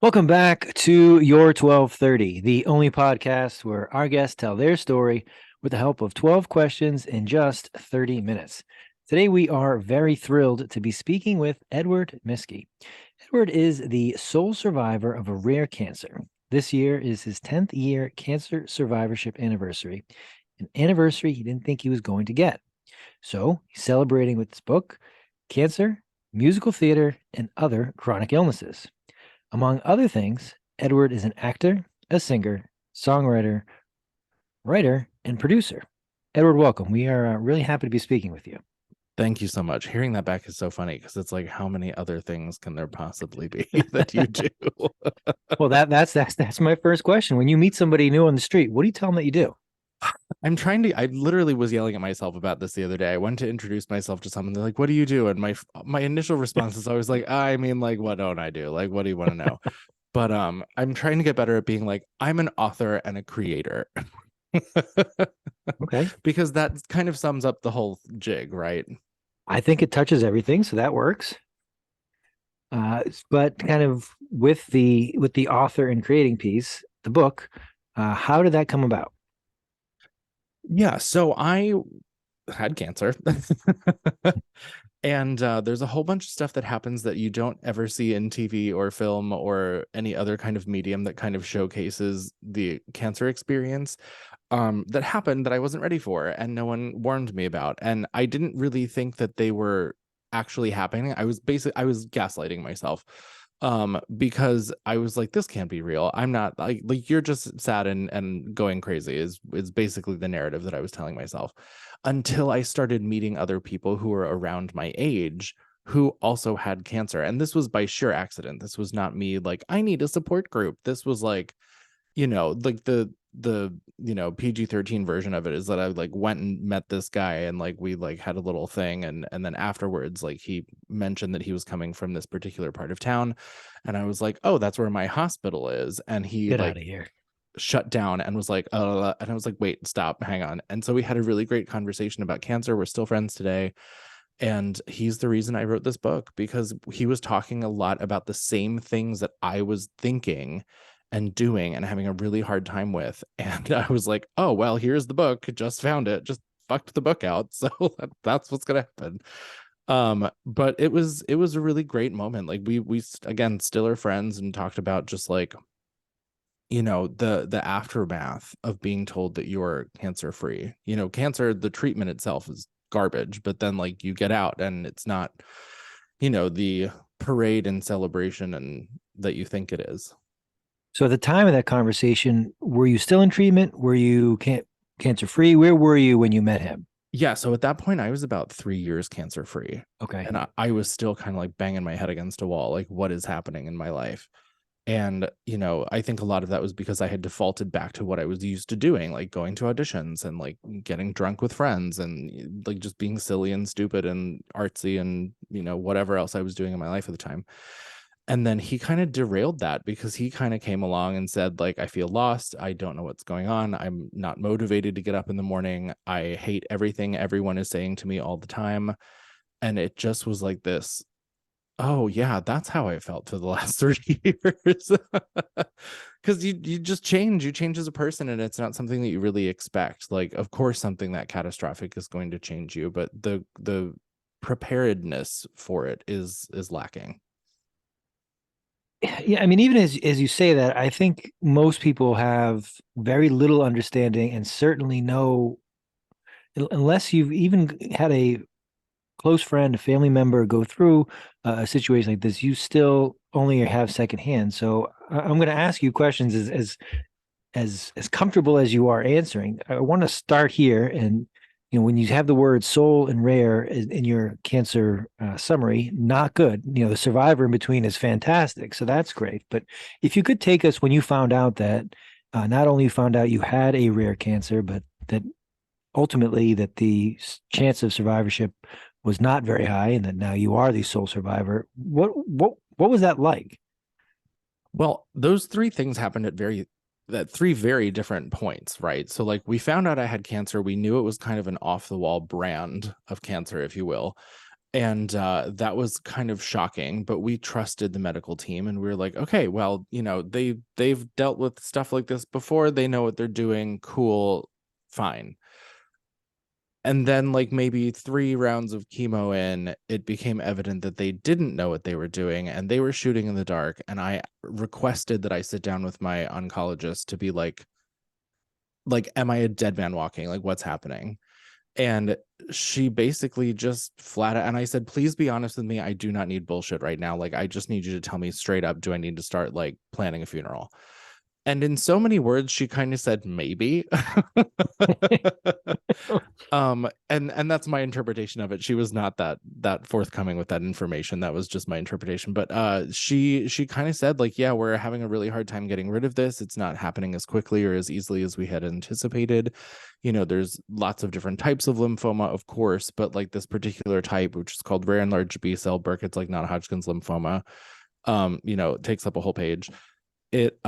Welcome back to Your 1230, the only podcast where our guests tell their story with the help of 12 questions in just 30 minutes. Today, we are very thrilled to be speaking with Edward Miskie. Edward is the sole survivor of a rare cancer. This year is his 10th year cancer survivorship anniversary, an anniversary he didn't think he was going to get. So he's celebrating with his book, Cancer, Musical Theater, and Other Chronic Illnesses. Among other things, Edward is an actor, a singer, songwriter, writer, and producer. Edward, welcome. We are really happy to be speaking with you. Thank you so much. Hearing that back is so funny because it's like, how many other things can there possibly be that you do? Well, that's my first question. When you meet somebody new on the street, what do you tell them that you do? I literally was yelling at myself about this the other day. I went to introduce myself to someone. They're like, what do you do? And my initial response is always like, I mean, like, what don't I do? Like, what do you want to know? But I'm trying to get better at being like, I'm an author and a creator. Okay. Because that kind of sums up the whole jig, right? I think it touches everything, so that works. But kind of with the author and creating piece, the book, how did that come about? Yeah, so I had cancer. And there's a whole bunch of stuff that happens that you don't ever see in TV or film or any other kind of medium that kind of showcases the cancer experience that happened that I wasn't ready for and no one warned me about. And I didn't really think that they were actually happening. I was gaslighting myself because I was like, this can't be real. I'm not like you're just sad and going crazy is basically the narrative that I was telling myself, until I started meeting other people who were around my age who also had cancer. And this was by sheer accident. This was not me like, I need a support group. This was like, like the PG-13 version of it is that I like went and met this guy and like we like had a little thing, and then afterwards like he mentioned that he was coming from this particular part of town, and I was like, oh, that's where my hospital is. And he Get out like of here. shut down and was like, and I was like, wait, stop, hang on. And so we had a really great conversation about cancer. We're still friends today. And he's the reason I wrote this book, because he was talking a lot about the same things that I was thinking and doing and having a really hard time with. And I was like, oh, well, here's the book. Just found it. Just fucked the book out. So that's what's going to happen. But it was a really great moment. Like we again still are friends and talked about just like, the aftermath of being told that you're cancer free. Cancer, the treatment itself is garbage, but then like you get out and it's not, the parade and celebration and that you think it is. So at the time of that conversation, were you still in treatment? Were you cancer free? Where were you when you met him? Yeah, so at that point I was about 3 years cancer free, Okay. and I was still kind of like banging my head against a wall, like what is happening in my life. And, I think a lot of that was because I had defaulted back to what I was used to doing, like going to auditions and like getting drunk with friends and like just being silly and stupid and artsy and, whatever else I was doing in my life at the time. And then he kind of derailed that because he kind of came along and said, like, I feel lost. I don't know what's going on. I'm not motivated to get up in the morning. I hate everything everyone is saying to me all the time. And it just was like this. Oh yeah, that's how I felt for the last 30 years. Because you just change. You change as a person, and it's not something that you really expect. Like, of course, something that catastrophic is going to change you, but the preparedness for it is lacking. Yeah, I mean, even as you say that, I think most people have very little understanding and certainly no, unless you've even had a close friend, a family member go through a situation like this, you still only have secondhand. So I'm going to ask you questions as comfortable as you are answering. I want to start here, and when you have the word soul and rare in your cancer summary, not good. The survivor in between is fantastic, so that's great. But if you could take us when you found out that not only you found out you had a rare cancer, but that ultimately that the chance of survivorship was not very high, and that now you are the sole survivor. What was that like? Well, those three things happened at three very different points, right? So like we found out I had cancer. We knew it was kind of an off the wall brand of cancer, if you will. And that was kind of shocking, but we trusted the medical team, and we were like, okay, well, they've dealt with stuff like this before, they know what they're doing, cool, fine. And then, like, maybe 3 rounds of chemo in, it became evident that they didn't know what they were doing and they were shooting in the dark. And I requested that I sit down with my oncologist to be like, am I a dead man walking? Like, what's happening? And she basically just flat out, and I said, please be honest with me. I do not need bullshit right now. Like, I just need you to tell me straight up, do I need to start like planning a funeral? And in so many words, she kind of said, maybe. And that's my interpretation of it. She was not that forthcoming with that information. That was just my interpretation. But she kind of said, like, yeah, we're having a really hard time getting rid of this. It's not happening as quickly or as easily as we had anticipated. There's lots of different types of lymphoma, of course, but like this particular type, which is called rare and large B-cell Burkitt's, like non-Hodgkin's lymphoma, it takes up a whole page. It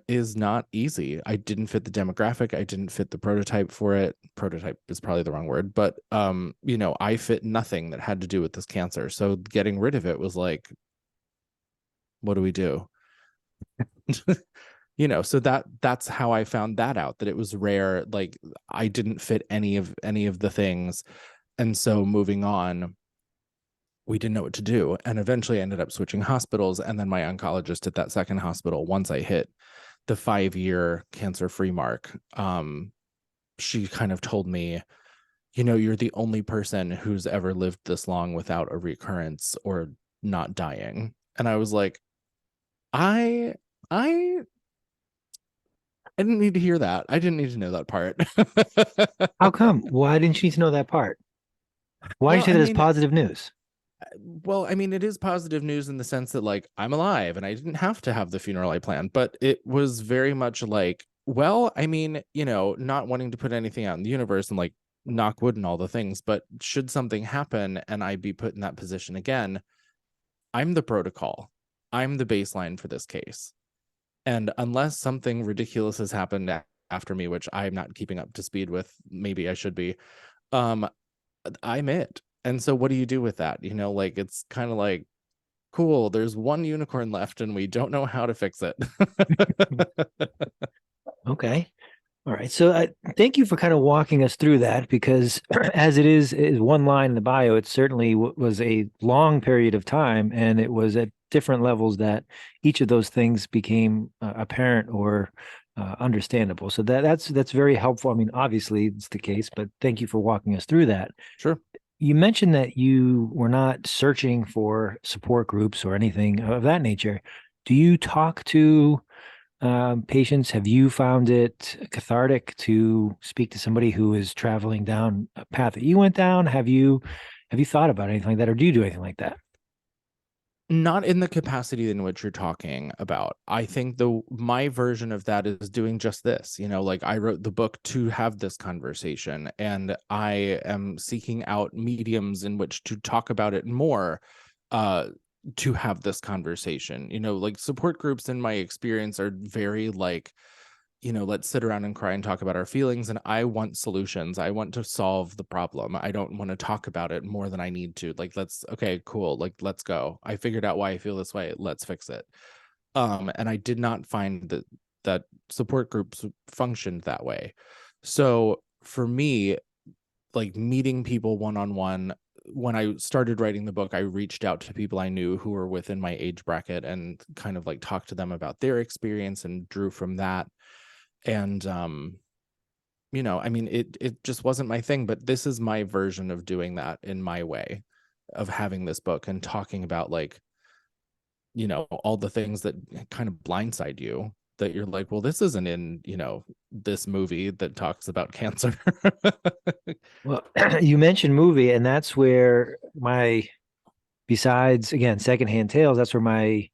is not easy. I didn't fit the demographic. I didn't fit the prototype for it. Prototype is probably the wrong word, but I fit nothing that had to do with this cancer. So getting rid of it was like, what do we do? So that's how I found that out, that it was rare. Like, I didn't fit any of the things. And so moving on, we didn't know what to do. And eventually I ended up switching hospitals. And then my oncologist at that second hospital, once I hit the 5-year cancer-free mark, she kind of told me, you're the only person who's ever lived this long without a recurrence or not dying. And I was like, I I didn't need to hear that. I didn't need to know that part. How come? Why didn't you need to know that part? Why did you Well, say I that as mean, positive news? it is positive news in the sense that, like, I'm alive and I didn't have to have the funeral I planned, but it was very much like, well, not wanting to put anything out in the universe and like knock wood and all the things, but should something happen and I be put in that position again, I'm the protocol. I'm the baseline for this case. And unless something ridiculous has happened after me, which I'm not keeping up to speed with, maybe I should be, um, I'm it. And so what do you do with that? Like, it's kind of like, cool, there's one unicorn left and we don't know how to fix it. Okay. All right. So thank you for kind of walking us through that because as it is one line in the bio, it certainly was a long period of time and it was at different levels that each of those things became apparent or understandable. So that's very helpful. I mean, obviously it's the case, but thank you for walking us through that. Sure. You mentioned that you were not searching for support groups or anything of that nature. Do you talk to patients? Have you found it cathartic to speak to somebody who is traveling down a path that you went down? Have you thought about anything like that, or do you do anything like that? Not in the capacity in which you're talking about. I think my version of that is doing just this. Like, I wrote the book to have this conversation, and I am seeking out mediums in which to talk about it more, to have this conversation. Like, support groups in my experience are very like, let's sit around and cry and talk about our feelings. And I want solutions. I want to solve the problem. I don't want to talk about it more than I need to. Like, okay, cool. Like, let's go. I figured out why I feel this way. Let's fix it. And I did not find that support groups functioned that way. So for me, like, meeting people one-on-one, when I started writing the book, I reached out to people I knew who were within my age bracket and kind of like talked to them about their experience and drew from that. And it just wasn't my thing, but this is my version of doing that in my way, of having this book and talking about, like, all the things that kind of blindside you, that you're like, well, this isn't in this movie that talks about cancer. Well, you mentioned movie, and that's where besides again, secondhand tales, that's where my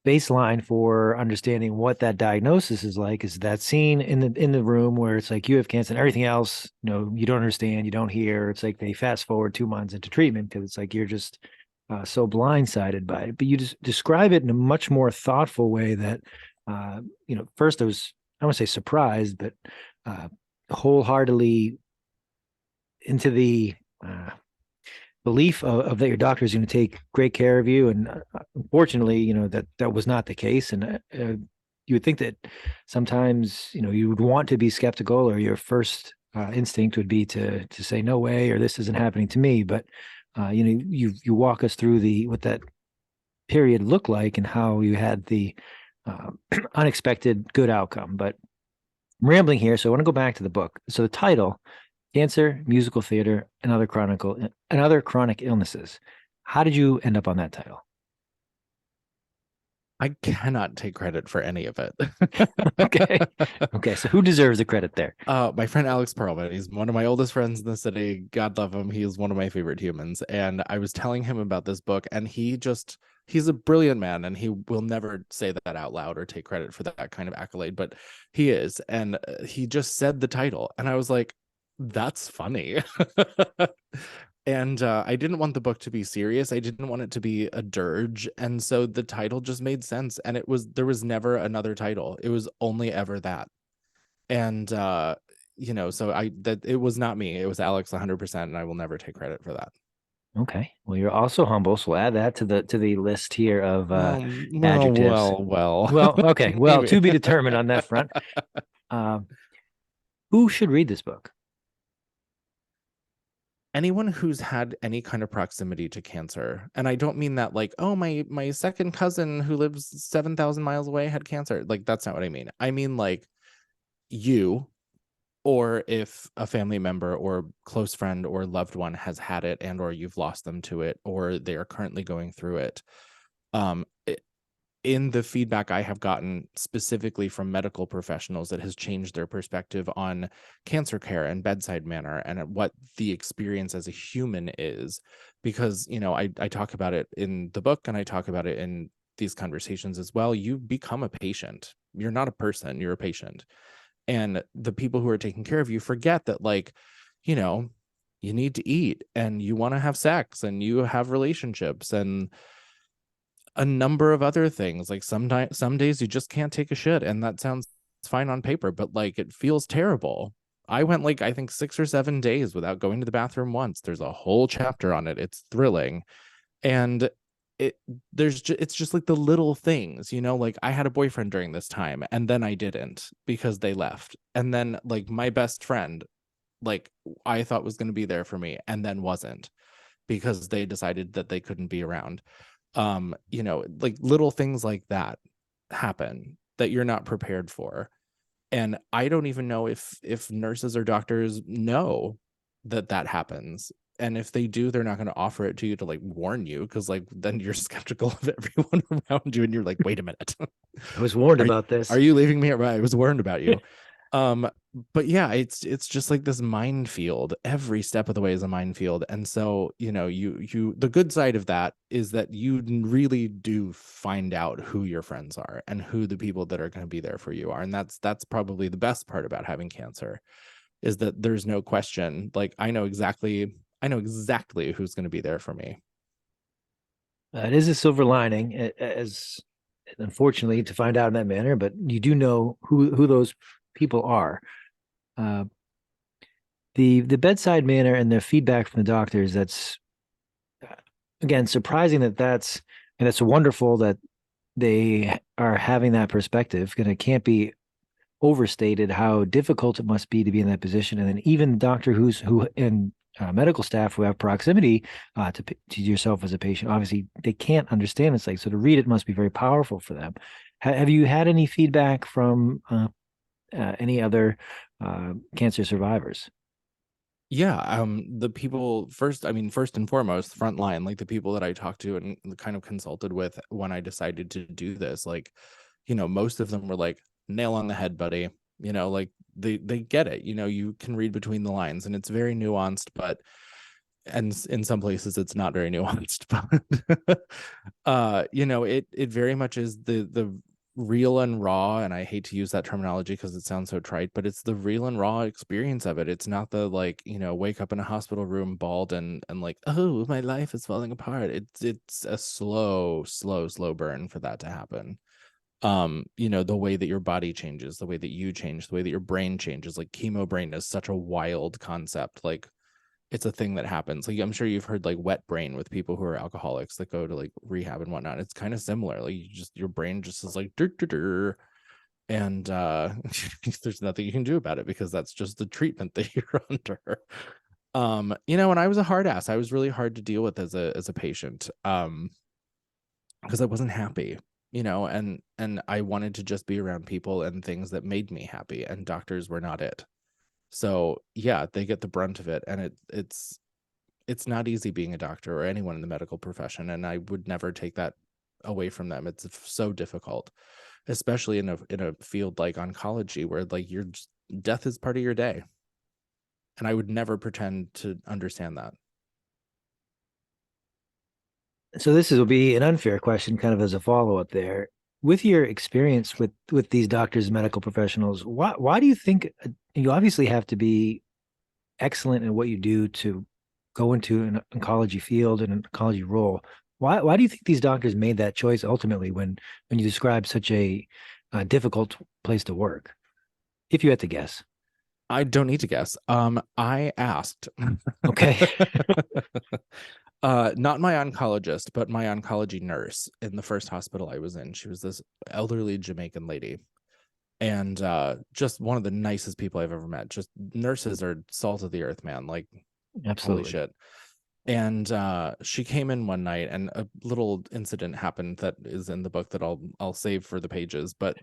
baseline for understanding what that diagnosis is like is that scene in the room where it's like you have cancer and everything else, you don't understand, you don't hear. It's like they fast forward 2 months into treatment because it's like you're just so blindsided by it. But you just describe it in a much more thoughtful way that, first I want to say surprised, but wholeheartedly into the belief of that your doctor is going to take great care of you, and unfortunately, that was not the case. And you would think that sometimes, you would want to be skeptical, or your first instinct would be to say no way, or this isn't happening to me. But you walk us through the what that period looked like and how you had the uh, unexpected good outcome. But I'm rambling here, so I want to go back to the book. So the title, Cancer, Musical Theater, and other chronic illnesses. How did you end up on that title? I cannot take credit for any of it. Okay. Okay. So who deserves the credit there? My friend Alex Perlman, he's one of my oldest friends in the city. God love him. He is one of my favorite humans. And I was telling him about this book, and he's a brilliant man, and he will never say that out loud or take credit for that kind of accolade, but he is. And he just said the title, and I was like, that's funny. And I didn't want the book to be serious. I didn't want it to be a dirge. And so the title just made sense. And there was never another title. It was only ever that. And so it was not me. It was Alex 100%, and I will never take credit for that. Okay. Well, you're also humble, so we'll add that to the list here of adjectives. Well. Well, okay. Well, Maybe. to be determined on that front. Um, who should read this book? Anyone who's had any kind of proximity to cancer. And I don't mean that like, oh, my second cousin who lives 7,000 miles away had cancer. Like, that's not what I mean. I mean, like, you, or if a family member or close friend or loved one has had it, and or you've lost them to it, or they are currently going through it. um in the feedback I have gotten specifically from medical professionals, that has changed their perspective on cancer care and bedside manner and what the experience as a human is. Because, I talk about it in the book, and I talk about it in these conversations as well. You become a patient. You're not a person, you're a patient. And the people who are taking care of you forget that, like, you know, you need to eat, and you want to have sex, and you have relationships, and a number of other things. Like, sometimes, some days you just can't take a shit, and that sounds fine on paper, but like, it feels terrible. I went, like, I think 6 or 7 days without going to the bathroom once. There's a whole chapter on it. It's thrilling. And it's just like the little things, like, I had a boyfriend during this time, and then I didn't, because they left. And then, like, my best friend, like, I thought was going to be there for me, and then wasn't, because they decided that they couldn't be around. Like, little things like that happen that you're not prepared for. And I don't even know if nurses or doctors know that happens. And if they do, they're not going to offer it to you to, like, warn you, because, like, then you're skeptical of everyone around you, and you're like, wait a minute. I was warned are, about this. are you leaving me? I was warned about you. But yeah, it's just like this minefield. Every step of the way is a minefield. And so, you the good side of that is that you really do find out who your friends are, and who the people that are going to be there for you are. And that's probably the best part about having cancer, is that there's no question. Like, I know exactly who's going to be there for me. It is a silver lining, as unfortunately to find out in that manner, but you do know who those people are. Uh, the bedside manner and the feedback from the doctors, that's again surprising, and it's wonderful that they are having that perspective, and it can't be overstated how difficult it must be to be in that position. And then even the doctor who and medical staff who have proximity to yourself as a patient, obviously they can't understand this. Like, so to read it must be very powerful for them. Have you had any feedback from any other cancer survivors? Yeah, the people first, I mean, first and foremost, front line, like, the people that I talked to and kind of consulted with when I decided to do this, like, most of them were like, nail on the head, buddy. Like, they get it. You can read between the lines, and it's very nuanced, but and in some places it's not very nuanced. But it very much is the real and raw, and I hate to use that terminology because it sounds so trite, but it's the real and raw experience of it. It's not the, like, wake up in a hospital room bald and like, oh, my life is falling apart. It's a slow burn for that to happen. The way that your body changes, the way that you change, the way that your brain changes. Like, chemo brain is such a wild concept. Like, it's a thing that happens. Like I'm sure you've heard like wet brain with people who are alcoholics that go to like rehab and whatnot. It's kind of similar. Like your brain just is like dur, dur, dur, and there's nothing you can do about it because that's just the treatment that you're under. And I was a hard ass. I was really hard to deal with as a patient. Because I wasn't happy, and I wanted to just be around people and things that made me happy, and doctors were not it. So yeah, they get the brunt of it, and it's not easy being a doctor or anyone in the medical profession, and I would never take that away from them. It's so difficult, especially in a field like oncology where like death is part of your day, and I would never pretend to understand that. So this will be an unfair question, kind of as a follow-up there. With your experience with these doctors and medical professionals, why do you think you obviously have to be excellent in what you do to go into an oncology field and an oncology role? Why do you think these doctors made that choice ultimately when you describe such a difficult place to work? If you had to guess. I don't need to guess. I asked. Okay. Not my oncologist, but my oncology nurse in the first hospital I was in. She was this elderly Jamaican lady, and just one of the nicest people I've ever met. Just nurses are salt of the earth, man. Like, holy Absolutely. shit. And she came in one night, and a little incident happened that is in the book that I'll save for the pages. But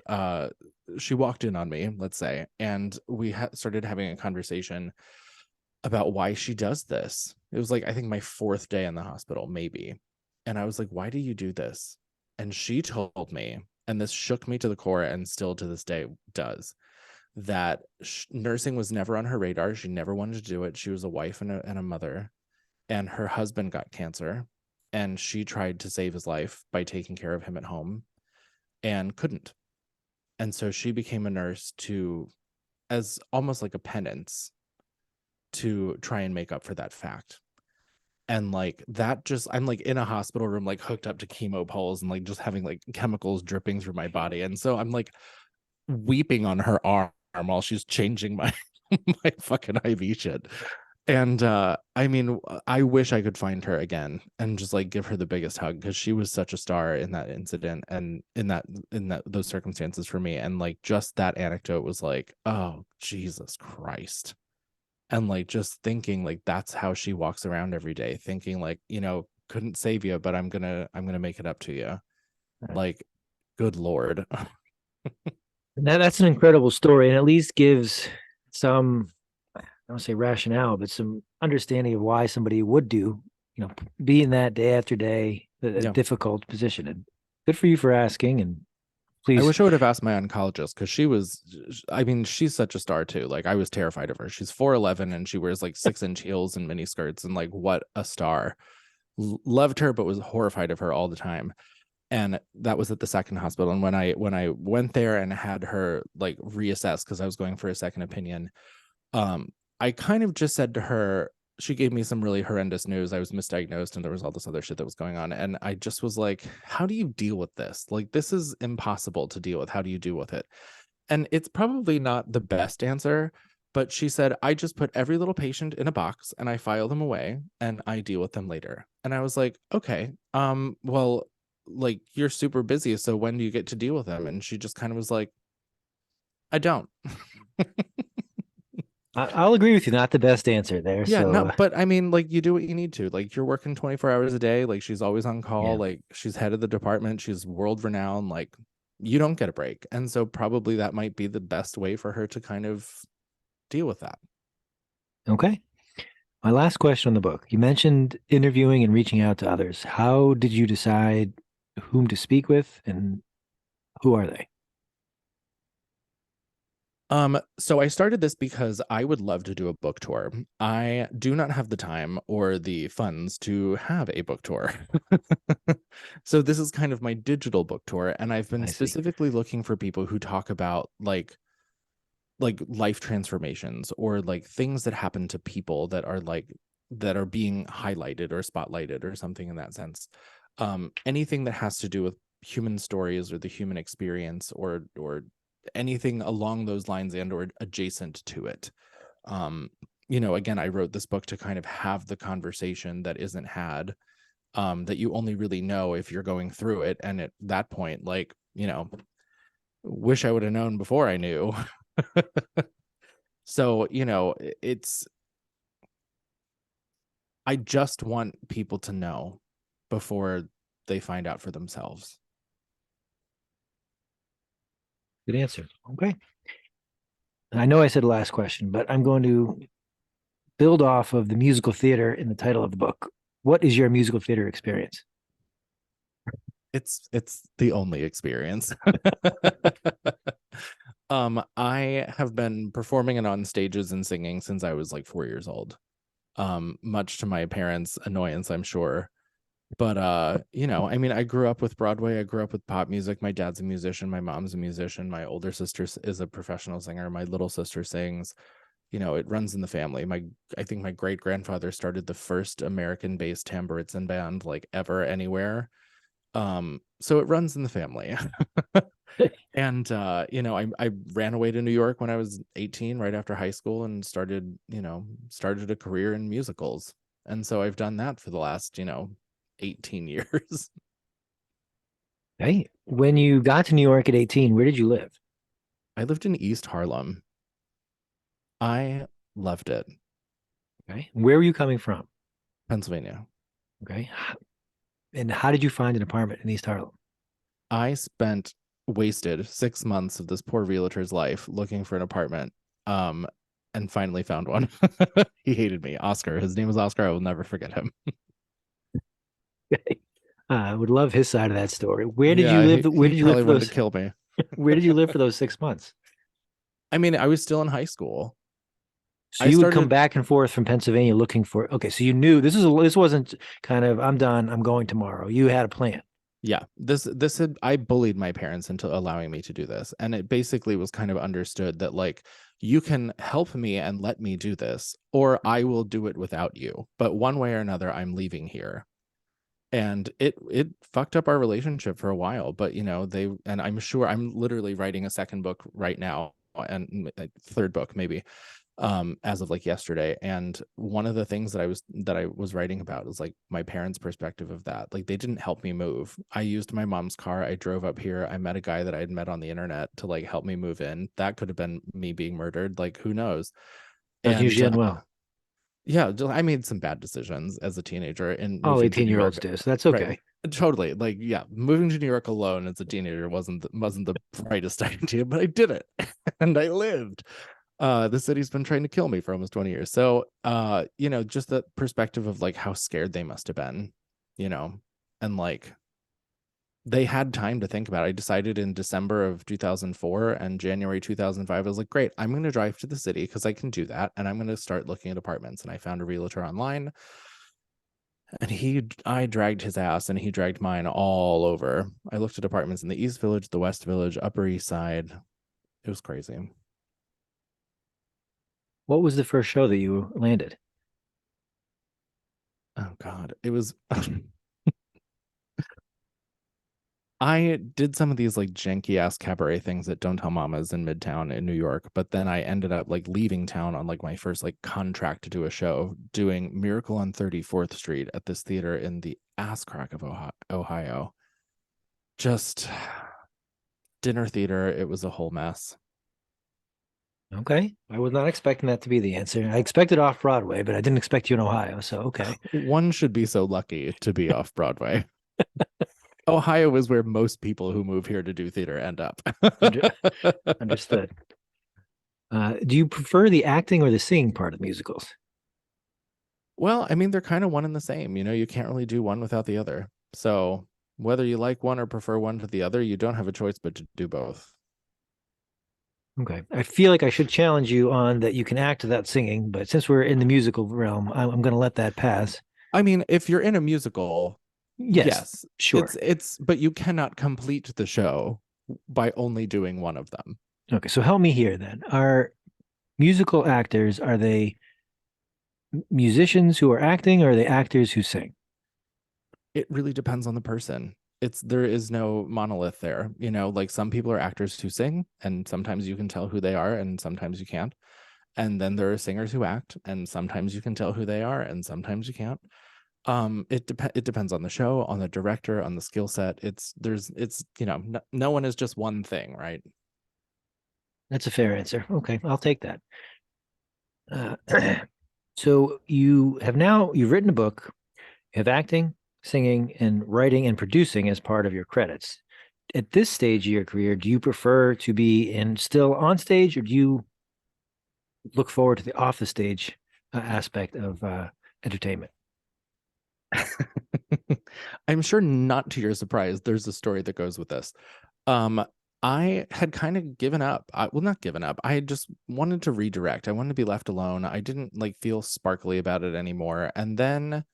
she walked in on me, let's say, and we started having a conversation about why she does this. It was like, I think my fourth day in the hospital, maybe. And I was like, why do you do this? And she told me, and this shook me to the core and still to this day does, that nursing was never on her radar. She never wanted to do it. She was a wife and a mother, and her husband got cancer, and she tried to save his life by taking care of him at home and couldn't. And so she became a nurse as almost like a penance to try and make up for that fact. And like that, just I'm like in a hospital room, like hooked up to chemo poles and like just having like chemicals dripping through my body. And so I'm like weeping on her arm while she's changing my my fucking IV shit. And I mean, I wish I could find her again and just like give her the biggest hug, because she was such a star in that incident and in that those circumstances for me. And like just that anecdote was like, oh Jesus Christ. And like just thinking like that's how she walks around every day, thinking like, couldn't save you, but I'm gonna make it up to you. Like, good Lord. That's an incredible story, and at least gives some, I don't say rationale, but some understanding of why somebody would be in that day after day, a Yeah. difficult position. And good for you for asking. And I please, wish I would have asked my oncologist, because I mean, she's such a star too. Like, I was terrified of her. She's 4'11" and she wears like 6-inch heels and mini skirts, and like, what a star. Loved her, but was horrified of her all the time. And that was at the second hospital. And when I went there and had her like reassess, because I was going for a second opinion, I kind of just said to her, she gave me some really horrendous news. I was misdiagnosed and there was all this other shit that was going on. And I just was like, how do you deal with this? Like, this is impossible to deal with. How do you deal with it? And it's probably not the best answer, but she said, I just put every little patient in a box and I file them away and I deal with them later. And I was like, okay, well, like, you're super busy. So when do you get to deal with them? And she just kind of was like, I don't. I'll agree with you. Not the best answer there. Yeah, So, not, but I mean, like, you do what you need to. Like, you're working 24 hours a day. Like, she's always on call. yeah. Like, she's head of the department. She's world renowned. Like, you don't get a break. And so probably that might be the best way for her to kind of deal with that. Okay. My last question on the book. You mentioned interviewing and reaching out to others. How did you decide whom to speak with, and who are they? So I started this because I would love to do a book tour. I do not have the time or the funds to have a book tour. So this is kind of my digital book tour, and I've been I see. specifically looking for people who talk about like life transformations, or like things that happen to people that are being highlighted or spotlighted or something in that sense. Anything that has to do with human stories or the human experience, or anything along those lines and or adjacent to it. again, I wrote this book to kind of have the conversation that isn't had, that you only really know if you're going through it. And at that point, like, wish I would have known before I knew. So, I just want people to know before they find out for themselves. Good answer. Okay. I know I said last question, but I'm going to build off of the musical theater in the title of the book. What is your musical theater experience? It's the only experience. I have been performing and on stages and singing since I was like 4 years old. Much to my parents' annoyance, I'm sure. But I mean, I grew up with Broadway, I grew up with pop music. My dad's a musician, my mom's a musician, my older sister is a professional singer, my little sister sings. It runs in the family. I think my great grandfather started the first American-based tamburitzin band like ever anywhere. So it runs in the family. And I ran away to New York when I was 18, right after high school, and started a career in musicals. And so I've done that for the last 18 years. Okay. When you got to New York at 18, where did you live? I lived in East Harlem. I loved it. Okay. Where were you coming from? Pennsylvania. Okay. And how did you find an apartment in East Harlem? I wasted 6 months of this poor realtor's life looking for an apartment, and finally found one. He hated me. Oscar. His name was Oscar. I will never forget him. Okay. I would love his side of that story. Where did you Yeah, live? Where he did you live probably for wanted to those? kill me. Where did you live for those 6 months? I mean, I was still in high school. So I you would come started, back and forth from Pennsylvania looking for. Okay, so you knew this wasn't kind of I'm done. I'm going tomorrow. You had a plan. yeah, this had I bullied my parents into allowing me to do this, and it basically was kind of understood that like you can help me and let me do this, or I will do it without you. But one way or another, I'm leaving here. And it fucked up our relationship for a while, but and I'm sure I'm literally writing a second book right now, and third book maybe, as of like yesterday. And one of the things that I was writing about is like my parents' perspective of that. Like they didn't help me move. I used my mom's car. I drove up here. I met a guy that I had met on the internet to like help me move in. That could have been me being murdered. Like who knows? Doesn't And usually end well. yeah, I made some bad decisions as a teenager and All moving to New 18-year-olds York. do, so that's Right. okay. Totally. Like, yeah, moving to New York alone as a teenager wasn't the brightest idea, but I did it. And I lived. The city's been trying to kill me for almost 20 years. So just that perspective of like how scared they must have been, you know, and like they had time to think about it. I decided in December of 2004 and January 2005, I was like, great, I'm going to drive to the city because I can do that. And I'm going to start looking at apartments. And I found a realtor online, and I dragged his ass and he dragged mine all over. I looked at apartments in the East Village, the West Village, Upper East Side. It was crazy. What was the first show that you landed? Oh God. It was I did some of these like janky ass cabaret things at Don't Tell Mamas in Midtown in New York, but then I ended up like leaving town on like my first like contract to do a show, doing Miracle on 34th Street at this theater in the ass crack of Ohio. Just dinner theater. It was a whole mess. Okay. I was not expecting that to be the answer. I expected off Broadway, but I didn't expect you in Ohio. So, okay. One should be so lucky to be off Broadway. Ohio is where most people who move here to do theater end up. Under, understood. Do you prefer the acting or the singing part of musicals? Well, I mean, they're kind of one and the same. You can't really do one without the other. So whether you like one or prefer one to the other, you don't have a choice but to do both. Okay. I feel like I should challenge you on that you can act without singing, but since we're in the musical realm, I'm going to let that pass. I mean, if you're in a musical, Yes, yes, sure. but you cannot complete the show by only doing one of them. Okay. So help me here then. Are musical actors, are they musicians who are acting or are they actors who sing? It really depends on the person. There is no monolith there. Like some people are actors who sing, and sometimes you can tell who they are, and sometimes you can't. And then there are singers who act, and sometimes you can tell who they are, and sometimes you can't. It depends on the show, on the director, on the skill set. No one is just one thing, right? That's a fair answer. Okay, I'll take that. Uh, so you've written a book, you have acting, singing, and writing and producing as part of your credits. At this stage of your career, do you prefer to be still on stage, or do you look forward to the off the stage aspect of entertainment? I'm sure, not to your surprise, there's a story that goes with this. Um, I had kind of given up. Well, not given up. I just wanted to redirect. I wanted to be left alone. I didn't like feel sparkly about it anymore. And then,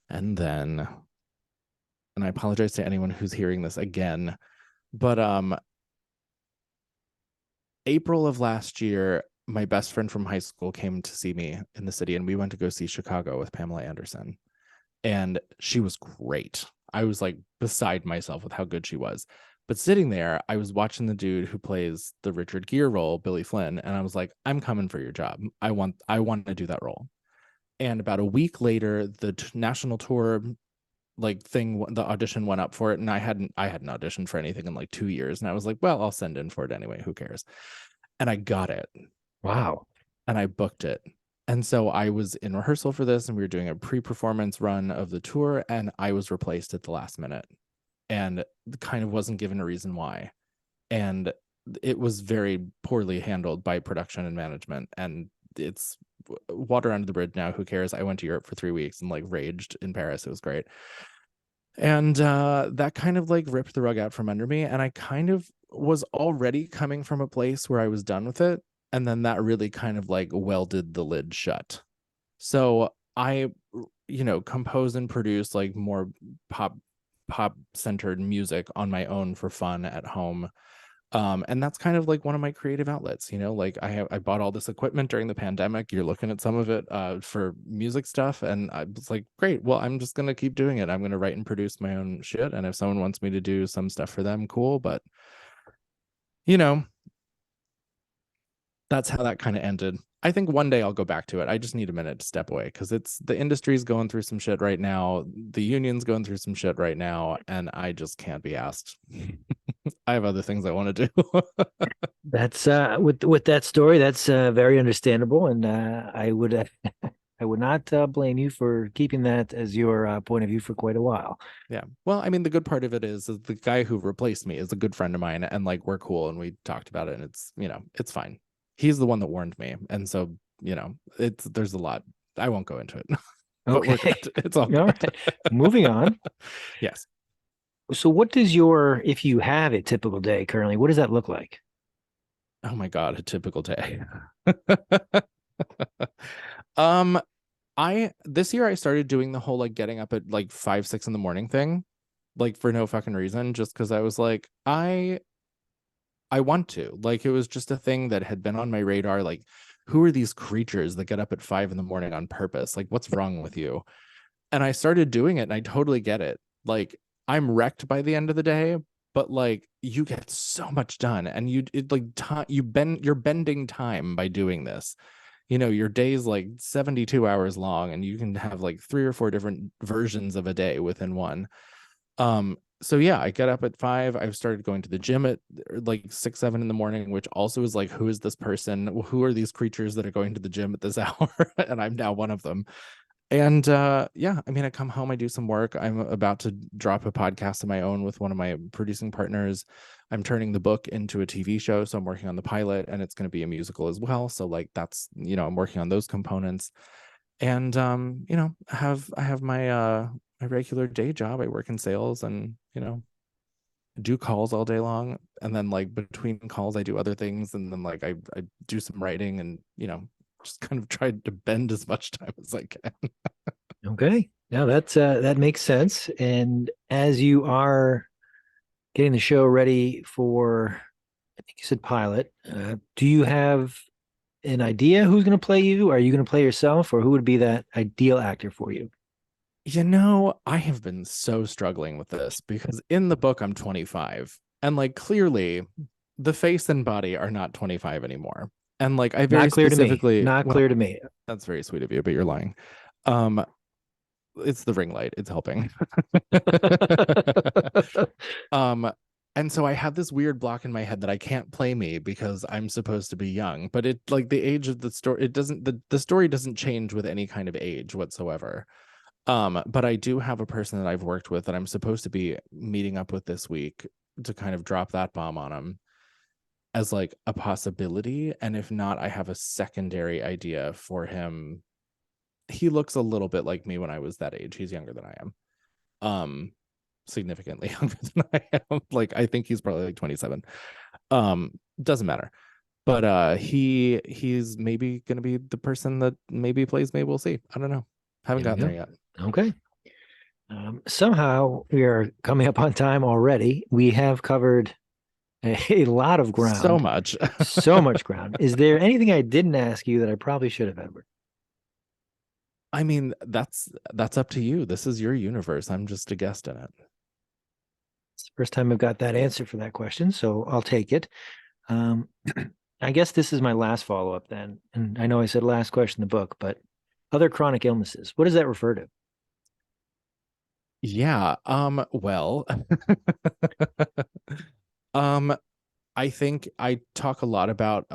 and I apologize to anyone who's hearing this again, but April of last year, my best friend from high school came to see me in the city, and we went to go see Chicago with Pamela Anderson. And she was great. I was like beside myself with how good she was. But sitting there, I was watching the dude who plays the Richard Gere role, Billy Flynn, and I was like, I'm coming for your job. I want to do that role. And about a week later, the national tour the audition went up for it, and I hadn't auditioned for anything in like 2 years, and I was like, well, I'll send in for it anyway. Who cares? And I got it, Wow. and I booked it. And so I was in rehearsal for this, and we were doing a pre-performance run of the tour, and I was replaced at the last minute and kind of wasn't given a reason why. And it was very poorly handled by production and management. And it's water under the bridge now. Who cares? I went to Europe for 3 weeks and like raged in Paris. It was great. And that kind of like ripped the rug out from under me. And I kind of was already coming from a place where I was done with it. And then that really kind of like welded the lid shut. So I, compose and produce like more pop centered music on my own for fun at home. And that's kind of like one of my creative outlets. Like I bought all this equipment during the pandemic. You're looking at some of it for music stuff, and I was like, great, well, I'm just gonna keep doing it. I'm gonna write and produce my own shit, and if someone wants me to do some stuff for them, cool. But you know that's how that kind of ended. I think one day I'll go back to it. I just need a minute to step away, because the industry's going through some shit right now. The union's going through some shit right now, and I just can't be asked. I have other things I want to do. That's with that story, that's very understandable, and I would I would not blame you for keeping that as your point of view for quite a while. Yeah. Well, I mean, the good part of it is the guy who replaced me is a good friend of mine, and like we're cool, and we talked about it, and it's fine. He's the one that warned me. And so, there's a lot. I won't go into it. But we're Okay. good. It's all All good. right. Moving on. Yes. So if you have a typical day currently, what does that look like? Oh my God, a typical day. um, I this year I started doing the whole like getting up at like 5, 6 in the morning thing, like for no fucking reason, just because I was like, I want to. Like, it was just a thing that had been on my radar. Like, who are these creatures that get up at 5 in the morning on purpose? Like, what's wrong with you? And I started doing it, and I totally get it. Like, I'm wrecked by the end of the day, but like you get so much done, and you're bending time by doing this. Your day's like 72 hours long, and you can have like 3 or 4 different versions of a day within one. So yeah, I get up at 5. I've started going to the gym at like 6, 7 in the morning, which also is like, who is this person? Who are these creatures that are going to the gym at this hour? And I'm now one of them. And yeah, I mean, I come home, I do some work. I'm about to drop a podcast of my own with one of my producing partners. I'm turning the book into a TV show, so I'm working on the pilot, and it's going to be a musical as well. So like that's, I'm working on those components. And I have my regular day job. I work in sales, and do calls all day long, and then like between calls I do other things, and then like I do some writing, and just kind of tried to bend as much time as I can. Okay. Now that makes sense. And as you are getting the show ready for, I think you said pilot, do you have an idea who's going to play you? Are you going to play yourself, or who would be that ideal actor for you? I have been so struggling with this, because in the book I'm 25, and like clearly the face and body are not 25 anymore. And like I very Not clear to me. specifically, Not well, clear to me. that's very sweet of you, but you're lying. Um, it's the ring light, it's helping. um, and so I have this weird block in my head that I can't play me because I'm supposed to be young, but it like the age of the story, it doesn't the story doesn't change with any kind of age whatsoever. But I do have a person that I've worked with that I'm supposed to be meeting up with this week to kind of drop that bomb on him as like a possibility. And if not, I have a secondary idea for him. He looks a little bit like me when I was that age. He's younger than I am. Significantly younger than I am. Like I think he's probably like 27. Doesn't matter. But he's maybe gonna be the person that maybe plays me. We'll see. I don't know. Haven't There we gotten there go. yet. Okay. Somehow we are coming up on time already. We have covered a lot of So ground, much. so much ground. Is there anything I didn't ask you that I probably should have, Edward? I mean, that's up to you. This is your universe. I'm just a guest in it. It's the first time I've got that answer for that question, so I'll take it. Um, I guess this is my last follow up then. And I know I said last question in the book, but other chronic illnesses, what does that refer to? Yeah. Well, um, I think I talk a lot about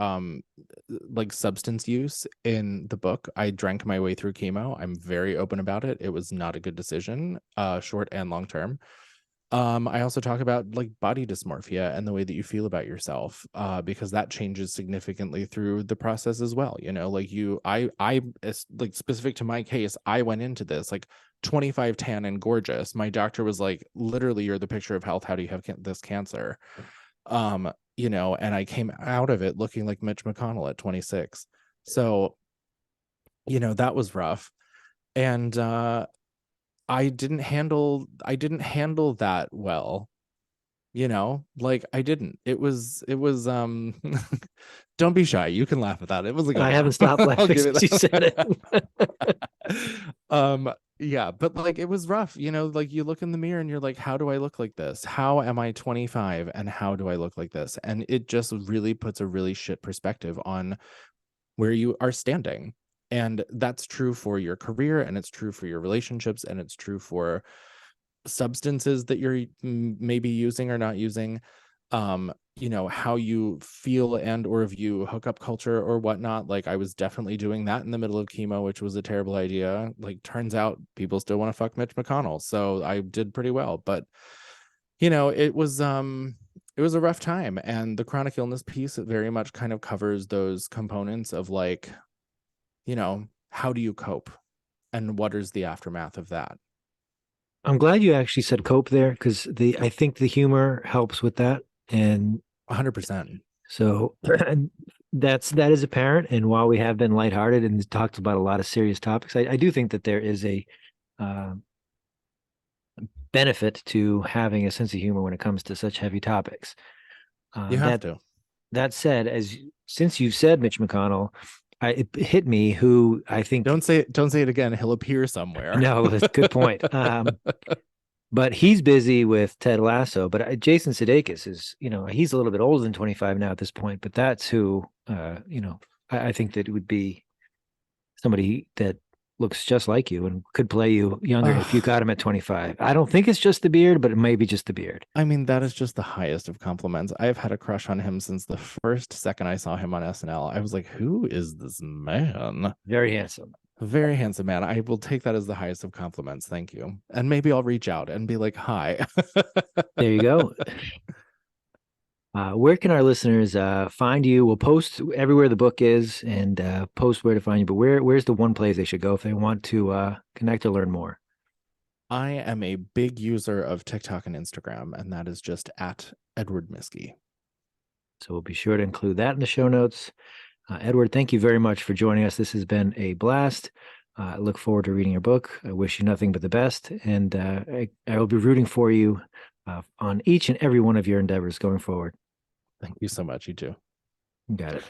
like substance use in the book. I drank my way through chemo. I'm very open about it. It was not a good decision, short and long term. I also talk about like body dysmorphia and the way that you feel about yourself, because that changes significantly through the process as well. You know, like like specific to my case, I went into this like 25 tan and gorgeous. My doctor was like, literally, you're the picture of health. How do you have this cancer? You know, and I came out of it looking like Mitch McConnell at 26. So, you know, that was rough. And I didn't handle that well, you know, like I didn't. It was don't be shy. You can laugh at that. It was a good I haven't laugh. stopped I'll laughing give it since you said it. that. Yeah, but like it was rough, you know, like you look in the mirror and you're like, how do I look like this? How am I 25 and how do I look like this? And it just really puts a really shit perspective on where you are standing. And that's true for your career, and it's true for your relationships, and it's true for substances that you're maybe using or not using. You know, how you feel and or view hookup culture or whatnot. Like I was definitely doing that in the middle of chemo, which was a terrible idea. Like turns out people still want to fuck Mitch McConnell, so I did pretty well. But you know, it was a rough time, and the chronic illness piece, it very much kind of covers those components of like, you know, how do you cope and what is the aftermath of that. I'm glad you actually said cope there because I think the humor helps with that. And 100%. so that is apparent. And while we have been lighthearted and talked about a lot of serious topics, I do think that there is a uh, benefit to having a sense of humor when it comes to such heavy topics. You have That to. that said, since you've said Mitch McConnell, it hit me who I think Don't say it again. He'll appear somewhere. no, that's a good point. But he's busy with Ted Lasso. But Jason Sudeikis is, he's a little bit older than 25 now at this point. But that's who, I think that it would be somebody that looks just like you and could play you younger if you got him at 25. I don't think it's just the beard, but it may be just the beard. I mean, that is just the highest of compliments. I've had a crush on him since the first second I saw him on SNL. I was like, who is this man? Very handsome. Very handsome man. I will take that as the highest of compliments. Thank you. And maybe I'll reach out and be like, hi. There you go. Where can our listeners find you? We'll post everywhere the book is and post where to find you. But where's the one place they should go if they want to connect or learn more? I am a big user of TikTok and Instagram, and that is just at Edward Miskie. So we'll be sure to include that in the show notes. Edward, thank you very much for joining us. This has been a blast. I look forward to reading your book. I wish you nothing but the best. And I will be rooting for you on each and every one of your endeavors going forward. Thank you so much. You too. You got it.